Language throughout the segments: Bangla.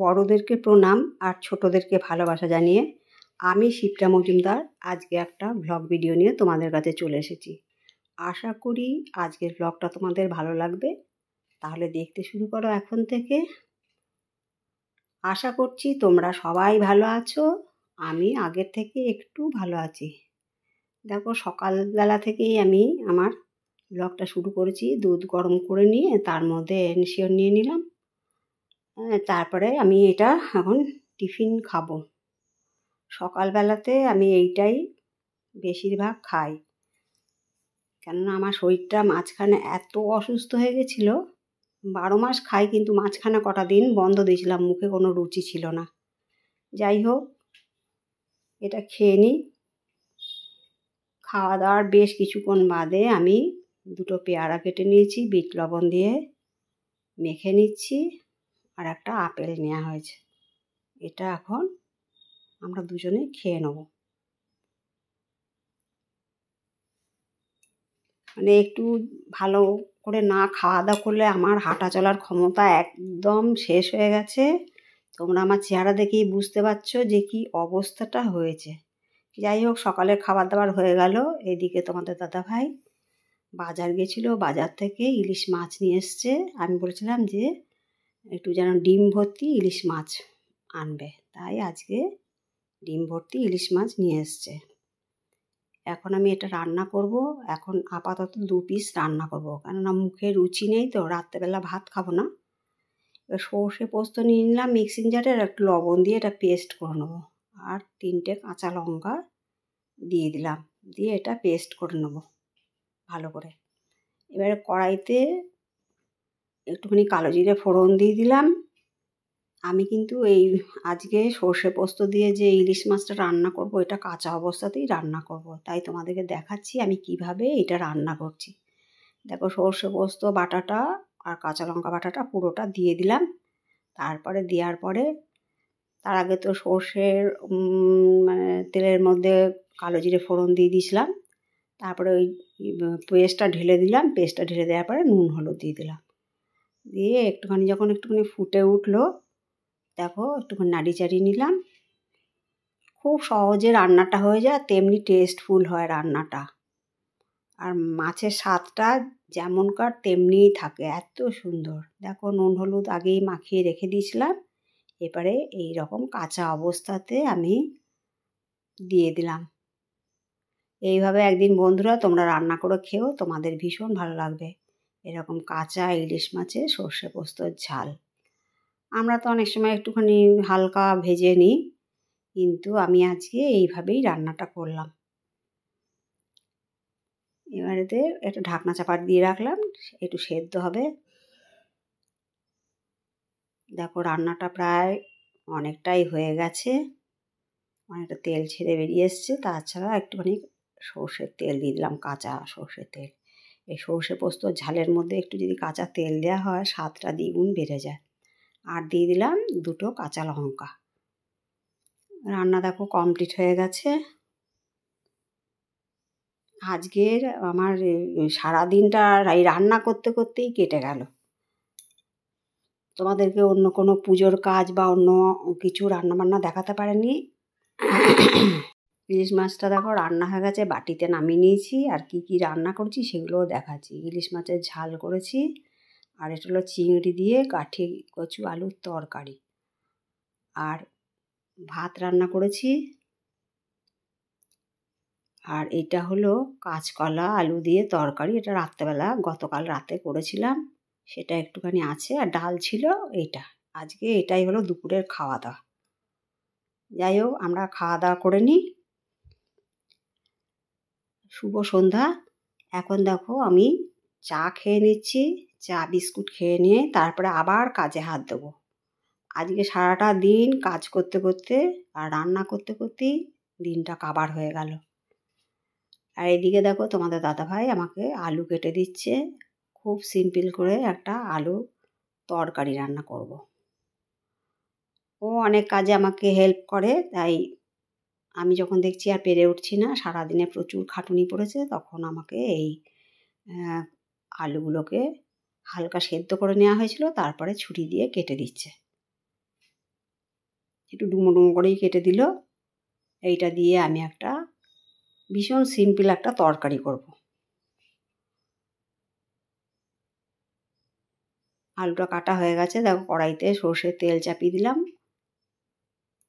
বড়দেরকে প্রণাম আর ছোটদেরকে ভালোবাসা জানিয়ে আমি শিপ্রা মজুমদার আজকে একটা ভ্লগ ভিডিও নিয়ে তোমাদের কাছে চলে এসেছি। আশা করি আজকের ভ্লগটা তোমাদের ভালো লাগবে। তাহলে দেখতে শুরু করো এখন থেকে। আশা করছি তোমরা সবাই ভালো আছো। আমি আগের থেকে একটু ভালো আছি। দেখো, সকালবেলা থেকেই আমি আমার ভ্লগটা শুরু করেছি। দুধ গরম করে নিয়ে তার মধ্যে এনশিওর নিয়ে নিলাম। তারপরে আমি এটা এখন টিফিন খাবো। সকালবেলাতে আমি এইটাই বেশিরভাগ খাই, কেননা আমার শরীরটা মাঝখানে এত অসুস্থ হয়ে গেছিলো। 12 মাস খাই, কিন্তু মাঝখানে কটা দিন বন্ধ দিয়েছিলাম, মুখে কোনো রুচি ছিল না। যাই হোক, এটা খেয়ে নিই। খাওয়া দাওয়ার বেশ কিছুক্ষণ বাদে আমি দুটো পেয়ারা কেটে নিয়েছি, বিট লবণ দিয়ে মেখে নিচ্ছি, আর একটা আপেল নেওয়া হয়েছে। এটা এখন আমরা দুজনে খেয়ে নেব। মানে একটু ভালো করে না খাওয়া দাওয়া করলে আমার হাঁটা চলার ক্ষমতা একদম শেষ হয়ে গেছে। তোমরা আমার চেহারা দেখেই বুঝতে পারছো যে কি অবস্থাটা হয়েছে। যাই হোক, সকালের খাবার দাবার হয়ে গেল। এদিকে তোমাদের দাদাভাই বাজার গেছিলো, বাজার থেকে ইলিশ মাছ নিয়ে এসছে। আমি বলেছিলাম যে একটু যেন ডিম ভর্তি ইলিশ মাছ আনবে, তাই আজকে ডিম ভর্তি ইলিশ মাছ নিয়ে এসছে। এখন আমি এটা রান্না করব। এখন আপাতত 2 পিস রান্না করব, কেননা মুখে রুচি নেই তো, রাত্রেবেলা ভাত খাবো না। এবার সর্ষে পোস্ত নিয়ে নিলাম মিক্সিং জারে, আর একটু লবণ দিয়ে এটা পেস্ট করে নেবো। আর 3টে কাঁচা লঙ্কা দিয়ে দিলাম, দিয়ে এটা পেস্ট করে নেবো ভালো করে। এবারে কড়াইতে একটুখানি কালো জিরে ফোড়ন দিয়ে দিলাম। আমি কিন্তু আজকে সর্ষে পোস্ত দিয়ে যে ইলিশ মাছটা রান্না করব, এটা কাঁচা অবস্থাতেই রান্না করব, তাই তোমাদেরকে দেখাচ্ছি আমি কিভাবে এটা রান্না করছি। দেখো, সর্ষে পোস্ত বাটাটা আর কাঁচা লঙ্কা বাটাটা পুরোটা দিয়ে দিলাম। তারপরে দেওয়ার পরে তার আগে তো সর্ষের মানে তেলের মধ্যে কালো জিরে ফোড়ন দিয়ে দিয়েছিলাম। তারপরে ওই পেস্টটা ঢেলে দিলাম। পেস্টটা ঢেলে দেওয়ার পরে নুন হলুদ দিয়ে দিলাম। দিয়ে যখন একটুখানি ফুটে উঠলো, দেখো একটুখানি নাড়ি চাড়িয়ে নিলাম। খুব সহজে রান্নাটা হয়ে যায়, তেমনি টেস্টফুল হয় রান্নাটা। আর মাছের স্বাদটা যেমনকার তেমনিই থাকে, এত সুন্দর। দেখো, নুন হলুদ আগেই মাখিয়ে রেখে দিয়েছিলাম। এবারে এই রকম কাঁচা অবস্থাতে আমি দিয়ে দিলাম। এইভাবে একদিন বন্ধুরা তোমরা রান্না করে খেও, তোমাদের ভীষণ ভালো লাগবে। এরকম কাঁচা ইলিশ মাছের সর্ষে পোস্তর ঝাল। আমরা তো অনেক সময় একটুখানি হালকা ভেজে নিই, কিন্তু আমি আজকে এইভাবেই রান্নাটা করলাম। এবারেতে একটা ঢাকনা চাপা দিয়ে রাখলাম, একটু সেদ্ধ হবে। দেখো, রান্নাটা প্রায় অনেকটাই হয়ে গেছে, অনেকটা তেল ছেড়ে বেরিয়ে এসছে। তাছাড়া একটুখানি সর্ষের তেল দিয়ে দিলাম, কাঁচা সর্ষের তেল। এই সর্ষে পোস্ত ঝালের মধ্যে একটু যদি কাঁচা তেল দেওয়া হয়, স্বাদটা দ্বিগুণ বেড়ে যায়। আর দিয়ে দিলাম 2টো কাঁচা লঙ্কা। রান্না দেখো কমপ্লিট হয়ে গেছে। আজকের আমার সারাদিনটা এই রান্না করতে করতেই কেটে গেল। তোমাদেরকে অন্য কোনো পুজোর কাজ বা অন্য কিছু রান্নাবান্না দেখাতে পারেনি। ইলিশ মাছটা দেখো রান্না হয়ে গেছে, বাটিতে নামিয়ে নিয়েছি। আর কি কি রান্না করছি সেগুলোও দেখাচ্ছি। ইলিশ মাছের ঝাল করেছি, আর এটা হলো চিংড়ি দিয়ে কাঠি কচু আলুর তরকারি, আর ভাত রান্না করেছি। আর এটা হলো কাঁচকলা আলু দিয়ে তরকারি, এটা রাত্রেবেলা গতকাল রাতে করেছিলাম, সেটা একটুখানি আছে। আর ডাল ছিল। এইটা আজকে এটাই হলো দুপুরের খাওয়া দাওয়া। যাই হোক, আমরা খাওয়া দাওয়া করে নিই। শুভ সন্ধ্যা। এখন দেখো আমি চা খেয়ে নিচ্ছি। চা বিস্কুট খেয়ে নিয়ে তারপরে আবার কাজে হাত দেবো। আজকে সারাটা দিন কাজ করতে করতে আর রান্না করতে করতেই দিনটা কাবার হয়ে গেল। আর এদিকে দেখো, তোমাদের দাদাভাই আমাকে আলু কেটে দিচ্ছে। খুব সিম্পল করে একটা আলু তরকারি রান্না করব। ও অনেক কাজে আমাকে হেল্প করে, তাই আমি যখন দেখছি আর পেরে উঠছি না, সারাদিনে প্রচুর খাটুনি পড়েছে, তখন আমাকে এই আলুগুলোকে হালকা সেদ্ধ করে নেওয়া হয়েছিল, তারপরে ছুরি দিয়ে কেটে দিচ্ছে। একটু ডুমো ডুমো করেই কেটে দিল। এইটা দিয়ে আমি একটা ভীষণ সিম্পল একটা তরকারি করব। আলুটা কাটা হয়ে গেছে, দেখো কড়াইতে সর্ষের তেল চাপিয়ে দিলাম।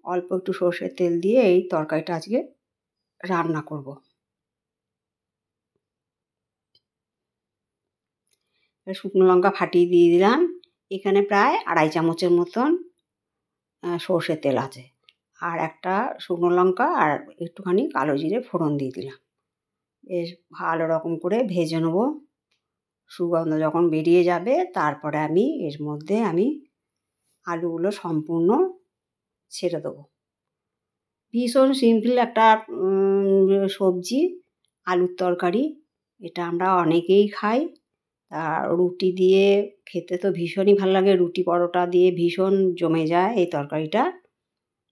অল্প একটু সর্ষের তেল দিয়ে এই তরকারিটা আজকে রান্না করব। শুকনো লঙ্কা ফাটিয়ে দিয়ে দিলাম। এখানে প্রায় 2.5 চামচের মতন সর্ষের তেল আছে। আর একটা শুকনো লঙ্কা আর একটুখানি কালো জিরে ফোড়ন দিয়ে দিলাম। বেশ ভালো রকম করে ভেজে নেব। সুগন্ধ যখন বেরিয়ে যাবে তারপরে এর মধ্যে আমি আলুগুলো সম্পূর্ণ ছেড়ে দেবো। ভীষণ সিম্পল একটা সবজি, আলুর তরকারি। এটা আমরা অনেকেই খাই। রুটি দিয়ে খেতে তো ভীষণই ভালো লাগে, রুটি পরোটা দিয়ে ভীষণ জমে যায় এই তরকারিটা।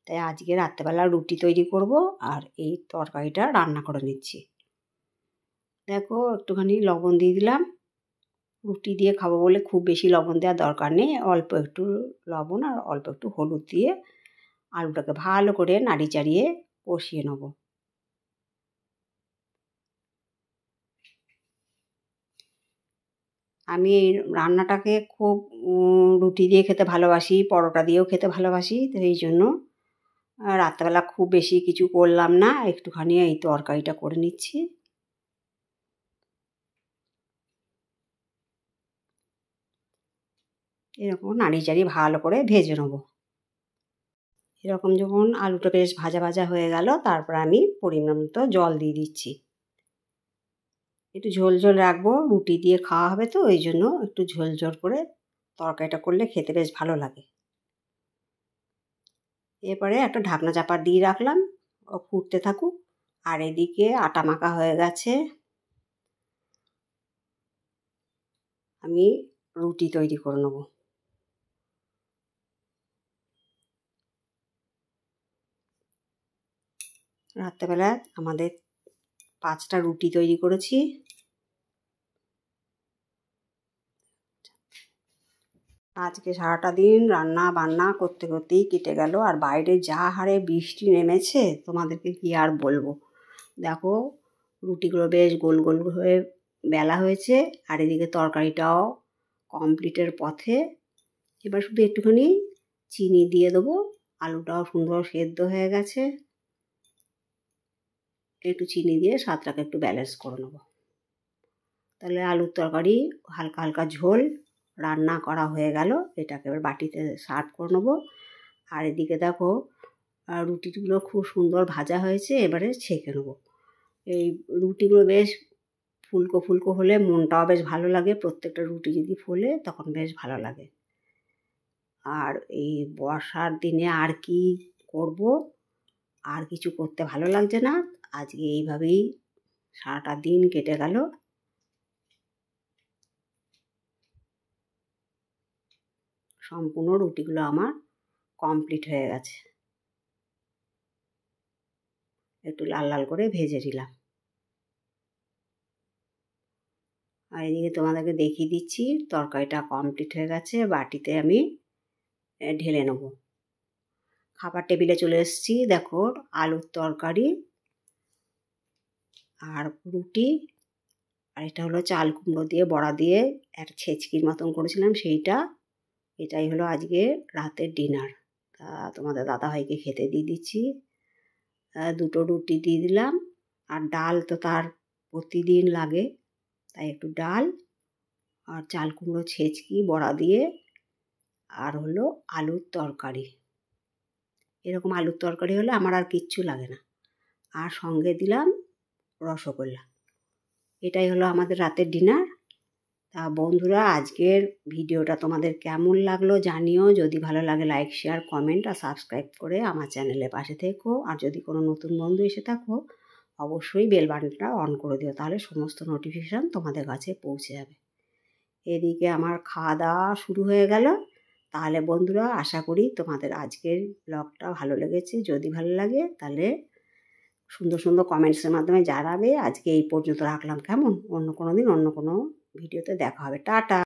তাই আজকে রাত্রেবেলা রুটি তৈরি করব আর এই তরকারিটা রান্না করে নিচ্ছি। দেখো একটুখানি লবণ দিয়ে দিলাম। রুটি দিয়ে খাবো বলে খুব বেশি লবণ দেওয়ার দরকার নেই, অল্প একটু লবণ আর অল্প একটু হলুদ দিয়ে আলুটাকে ভালো করে নাড়ি চাড়িয়ে কষিয়ে নেব। আমি এই রান্নাটাকে খুব রুটি দিয়ে খেতে ভালোবাসি, পরোটা দিয়েও খেতে ভালোবাসি। তো এই জন্য রাত্রেবেলা খুব বেশি কিছু করলাম না, একটুখানি এই তরকারিটা করে নিচ্ছি। এরকম নাড়ি চাড়িয়ে ভালো করে ভেজে নেব। এরকম যখন আলুটা বেশ ভাজা ভাজা হয়ে গেল, তারপর আমি পরিমাণ মতো জল দিয়ে দিচ্ছি। একটু ঝোল ঝোল রাখবো, রুটি দিয়ে খাওয়া হবে তো ওই জন্য একটু ঝোল ঝোল করে তরকারিটা করলে খেতে বেশ ভালো লাগে। এরপরে একটা ঢাকনা চাপা দিয়ে রাখলাম, ও ফুটতে থাকুক। আর এদিকে আটা মাখা হয়ে গেছে, আমি রুটি তৈরি করে নেব। রাত্রেবেলা আমাদের 5টা রুটি তৈরি করেছি। আজকে সারাটা দিন রান্না বান্না করতে করতেই কেটে গেল। আর বাইরে যা হারে বৃষ্টি নেমেছে তোমাদেরকে কি আর বলবো। দেখো রুটিগুলো বেশ গোল গোল হয়ে বেলা হয়েছে, আর এদিকে তরকারিটাও কমপ্লিটের পথে। এবার শুধু একটুখানি চিনি দিয়ে দেবো। আলুটাও সুন্দর সেদ্ধ হয়ে গেছে, একটু চিনি দিয়ে স্বাদটাকে একটু ব্যালেন্স করে নেবো। তাহলে আলুর তরকারি হালকা হালকা ঝোল রান্না করা হয়ে গেল। এটাকে এবার বাটিতে সার্ভ করে নেবো। আর এদিকে দেখো রুটিগুলো খুব সুন্দর ভাজা হয়েছে, এবারে ছেঁকে নেবো। এই রুটিগুলো বেশ ফুলকো ফুলকো হলে মনটাও বেশ ভালো লাগে। প্রত্যেকটা রুটি যদি ফোলে তখন বেশ ভালো লাগে। আর এই বর্ষার দিনে আর কি করব, আর কিছু করতে ভালো লাগছে না। আজকে এইভাবেই সারাটা দিন কেটে গেল। সম্পূর্ণ রুটিগুলো আমার কমপ্লিট হয়ে গেছে। একটু লাল লাল করে ভেজে দিলাম। আর এদিকে তোমাদেরকে দেখিয়ে দিচ্ছি তরকারিটা কমপ্লিট হয়ে গেছে। বাটিতে আমি ঢেলে নেব। খাবার টেবিলে চলে এসেছি। দেখো আলুর তরকারি আর রুটি, আর এটা হলো চাল কুমড়ো দিয়ে বড়া দিয়ে একটা ছেচকির মতন করেছিলাম সেইটা। এটাই হলো আজকে রাতের ডিনার। তা তোমাদের দাদাভাইকে খেতে দিয়ে দিচ্ছি। 2টো রুটি দিয়ে দিলাম। আর ডাল তো তার প্রতিদিন লাগে, তাই একটু ডাল আর চাল কুমড়ো ছেচকি বড়া দিয়ে আর হলো আলুর তরকারি। এরকম আলুর তরকারি হলে আমার আর কিচ্ছু লাগে না। আর সঙ্গে দিলাম রসগোল্লা। এটাই হলো আমাদের রাতের ডিনার। তা বন্ধুরা আজকের ভিডিওটা তোমাদের কেমন লাগলো জানিও। যদি ভালো লাগে লাইক শেয়ার কমেন্ট আর সাবস্ক্রাইব করে আমার চ্যানেলের পাশে থেকো। আর যদি কোনো নতুন বন্ধু এসে থাকো অবশ্যই বেল বাটনটা অন করে দিও, তাহলে সমস্ত নোটিফিকেশান তোমাদের কাছে পৌঁছে যাবে। এদিকে আমার খাওয়া দাওয়া শুরু হয়ে গেল। তাহলে বন্ধুরা আশা করি তোমাদের আজকের ব্লগটা ভালো লেগেছে। যদি ভালো লাগে তাহলে সুন্দর সুন্দর কমেন্টসের মাধ্যমে জানাবে। আজকে এই পর্যন্ত রাখলাম, কেমন? অন্য কোনো দিন অন্য কোনো ভিডিওতে দেখা হবে। টাটা।